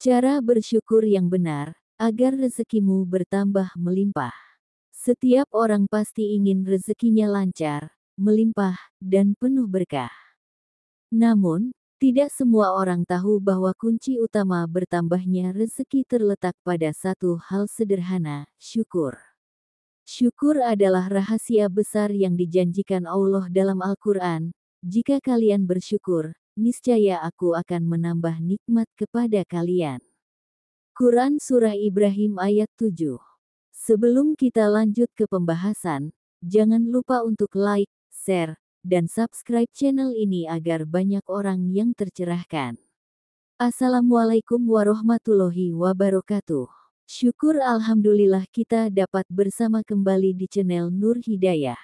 Cara bersyukur yang benar, agar rezekimu bertambah melimpah. Setiap orang pasti ingin rezekinya lancar, melimpah, dan penuh berkah. Namun, tidak semua orang tahu bahwa kunci utama bertambahnya rezeki terletak pada satu hal sederhana, syukur. Syukur adalah rahasia besar yang dijanjikan Allah dalam Al-Quran. Jika kalian bersyukur, niscaya aku akan menambah nikmat kepada kalian. Quran Surah Ibrahim ayat 7. Sebelum kita lanjut ke pembahasan, jangan lupa untuk like, share, dan subscribe channel ini agar banyak orang yang tercerahkan. Assalamualaikum warahmatullahi wabarakatuh. Syukur alhamdulillah kita dapat bersama kembali di channel Nur Hidayah.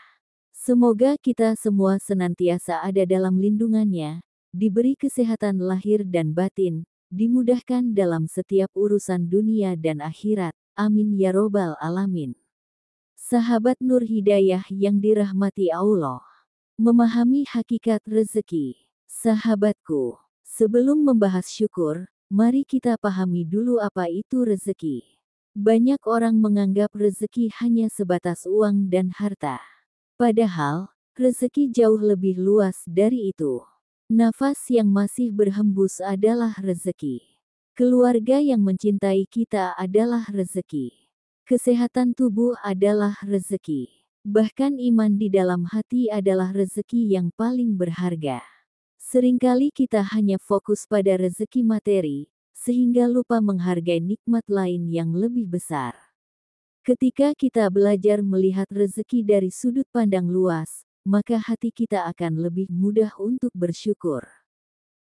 Semoga kita semua senantiasa ada dalam lindungannya, diberi kesehatan lahir dan batin, dimudahkan dalam setiap urusan dunia dan akhirat. Amin ya robbal alamin. Sahabat Nur Hidayah yang dirahmati Allah. Memahami hakikat rezeki. Sahabatku, sebelum membahas syukur, mari kita pahami dulu apa itu rezeki. Banyak orang menganggap rezeki hanya sebatas uang dan harta. Padahal, rezeki jauh lebih luas dari itu. Nafas yang masih berhembus adalah rezeki. Keluarga yang mencintai kita adalah rezeki. Kesehatan tubuh adalah rezeki. Bahkan iman di dalam hati adalah rezeki yang paling berharga. Seringkali kita hanya fokus pada rezeki materi, sehingga lupa menghargai nikmat lain yang lebih besar. Ketika kita belajar melihat rezeki dari sudut pandang luas, maka hati kita akan lebih mudah untuk bersyukur.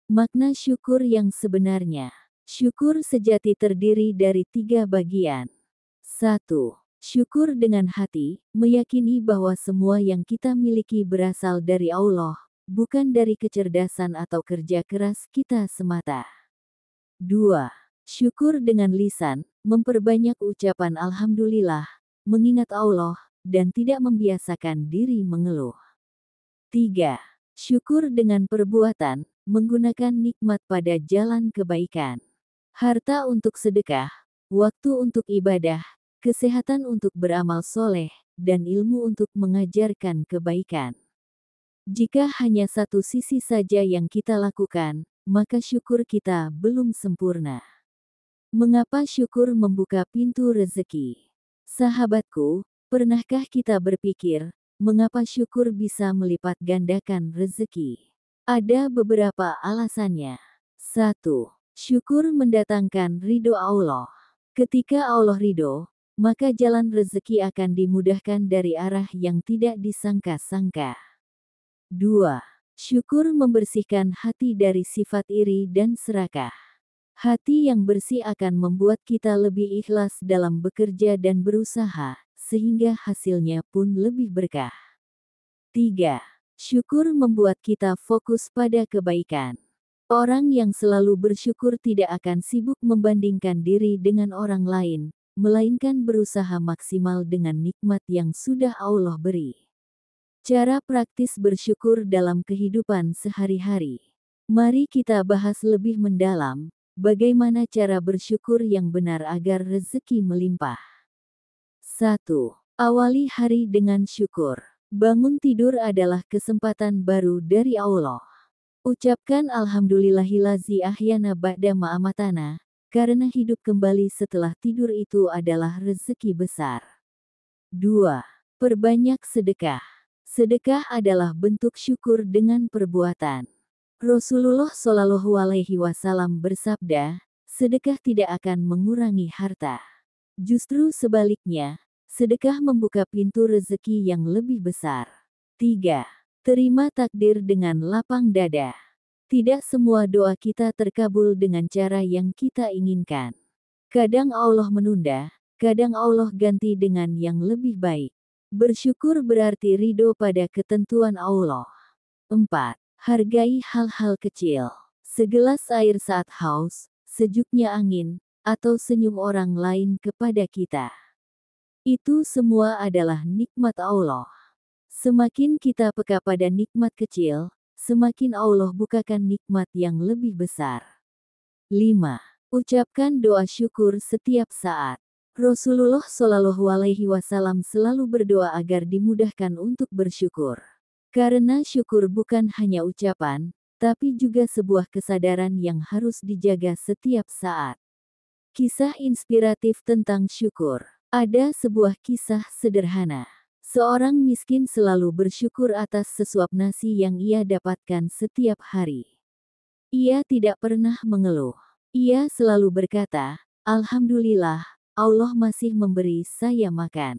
Makna syukur yang sebenarnya. Syukur sejati terdiri dari 3 bagian. 1. Syukur dengan hati, meyakini bahwa semua yang kita miliki berasal dari Allah, bukan dari kecerdasan atau kerja keras kita semata. 2. Syukur dengan lisan, memperbanyak ucapan alhamdulillah, mengingat Allah, dan tidak membiasakan diri mengeluh. 3. Syukur dengan perbuatan, menggunakan nikmat pada jalan kebaikan. Harta untuk sedekah, waktu untuk ibadah, kesehatan untuk beramal soleh, dan ilmu untuk mengajarkan kebaikan. Jika hanya satu sisi saja yang kita lakukan, maka syukur kita belum sempurna. Mengapa syukur membuka pintu rezeki? Sahabatku, pernahkah kita berpikir, mengapa syukur bisa melipat gandakan rezeki? Ada beberapa alasannya. 1. Syukur mendatangkan ridho Allah. Ketika Allah ridho, maka jalan rezeki akan dimudahkan dari arah yang tidak disangka-sangka. 2. Syukur membersihkan hati dari sifat iri dan serakah. Hati yang bersih akan membuat kita lebih ikhlas dalam bekerja dan berusaha, sehingga hasilnya pun lebih berkah. 3. Syukur membuat kita fokus pada kebaikan. Orang yang selalu bersyukur tidak akan sibuk membandingkan diri dengan orang lain, melainkan berusaha maksimal dengan nikmat yang sudah Allah beri. Cara praktis bersyukur dalam kehidupan sehari-hari. Mari kita bahas lebih mendalam, bagaimana cara bersyukur yang benar agar rezeki melimpah. 1. Awali hari dengan syukur. Bangun tidur adalah kesempatan baru dari Allah. Ucapkan alhamdulillahillazi ahyana ba'da ma'amatana, karena hidup kembali setelah tidur itu adalah rezeki besar. 2. Perbanyak sedekah. Sedekah adalah bentuk syukur dengan perbuatan. Rasulullah Shallallahu Alaihi Wasallam bersabda, sedekah tidak akan mengurangi harta. Justru sebaliknya, sedekah membuka pintu rezeki yang lebih besar. 3. Terima takdir dengan lapang dada. Tidak semua doa kita terkabul dengan cara yang kita inginkan. Kadang Allah menunda, kadang Allah ganti dengan yang lebih baik. Bersyukur berarti ridho pada ketentuan Allah. 4. Hargai hal-hal kecil. Segelas air saat haus, sejuknya angin, atau senyum orang lain kepada kita. Itu semua adalah nikmat Allah. Semakin kita peka pada nikmat kecil, semakin Allah bukakan nikmat yang lebih besar. 5. Ucapkan doa syukur setiap saat. Rasulullah Shallallahu Alaihi Wasallam selalu berdoa agar dimudahkan untuk bersyukur. Karena syukur bukan hanya ucapan, tapi juga sebuah kesadaran yang harus dijaga setiap saat. Kisah inspiratif tentang syukur. Ada sebuah kisah sederhana. Seorang miskin selalu bersyukur atas sesuap nasi yang ia dapatkan setiap hari. Ia tidak pernah mengeluh. Ia selalu berkata, "Alhamdulillah, Allah masih memberi saya makan."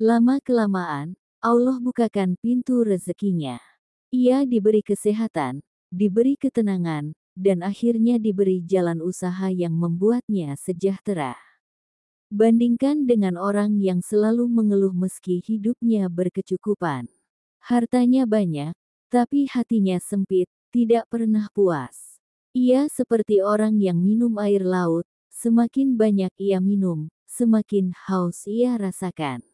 Lama-kelamaan, Allah bukakan pintu rezekinya. Ia diberi kesehatan, diberi ketenangan, dan akhirnya diberi jalan usaha yang membuatnya sejahtera. Bandingkan dengan orang yang selalu mengeluh meski hidupnya berkecukupan. Hartanya banyak, tapi hatinya sempit, tidak pernah puas. Ia seperti orang yang minum air laut, semakin banyak ia minum, semakin haus ia rasakan.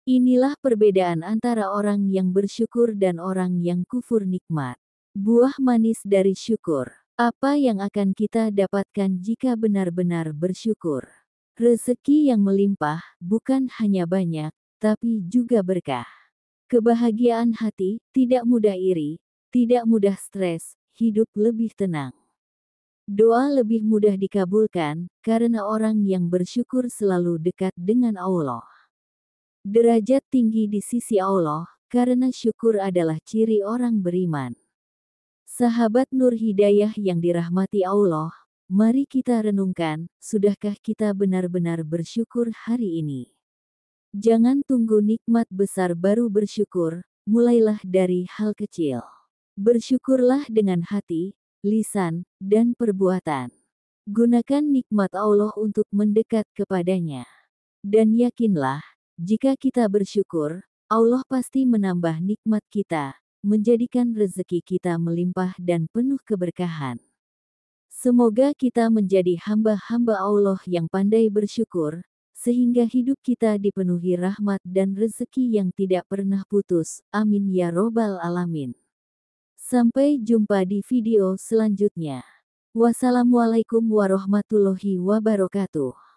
Inilah perbedaan antara orang yang bersyukur dan orang yang kufur nikmat. Buah manis dari syukur. Apa yang akan kita dapatkan jika benar-benar bersyukur? Rezeki yang melimpah, bukan hanya banyak, tapi juga berkah. Kebahagiaan hati, tidak mudah iri, tidak mudah stres, hidup lebih tenang. Doa lebih mudah dikabulkan, karena orang yang bersyukur selalu dekat dengan Allah. Derajat tinggi di sisi Allah, karena syukur adalah ciri orang beriman. Sahabat Nur Hidayah yang dirahmati Allah, mari kita renungkan, sudahkah kita benar-benar bersyukur hari ini? Jangan tunggu nikmat besar baru bersyukur, mulailah dari hal kecil. Bersyukurlah dengan hati, lisan, dan perbuatan. Gunakan nikmat Allah untuk mendekat kepadanya. Dan yakinlah, jika kita bersyukur, Allah pasti menambah nikmat kita, menjadikan rezeki kita melimpah dan penuh keberkahan. Semoga kita menjadi hamba-hamba Allah yang pandai bersyukur, sehingga hidup kita dipenuhi rahmat dan rezeki yang tidak pernah putus. Amin ya robbal alamin. Sampai jumpa di video selanjutnya. Wassalamualaikum warahmatullahi wabarakatuh.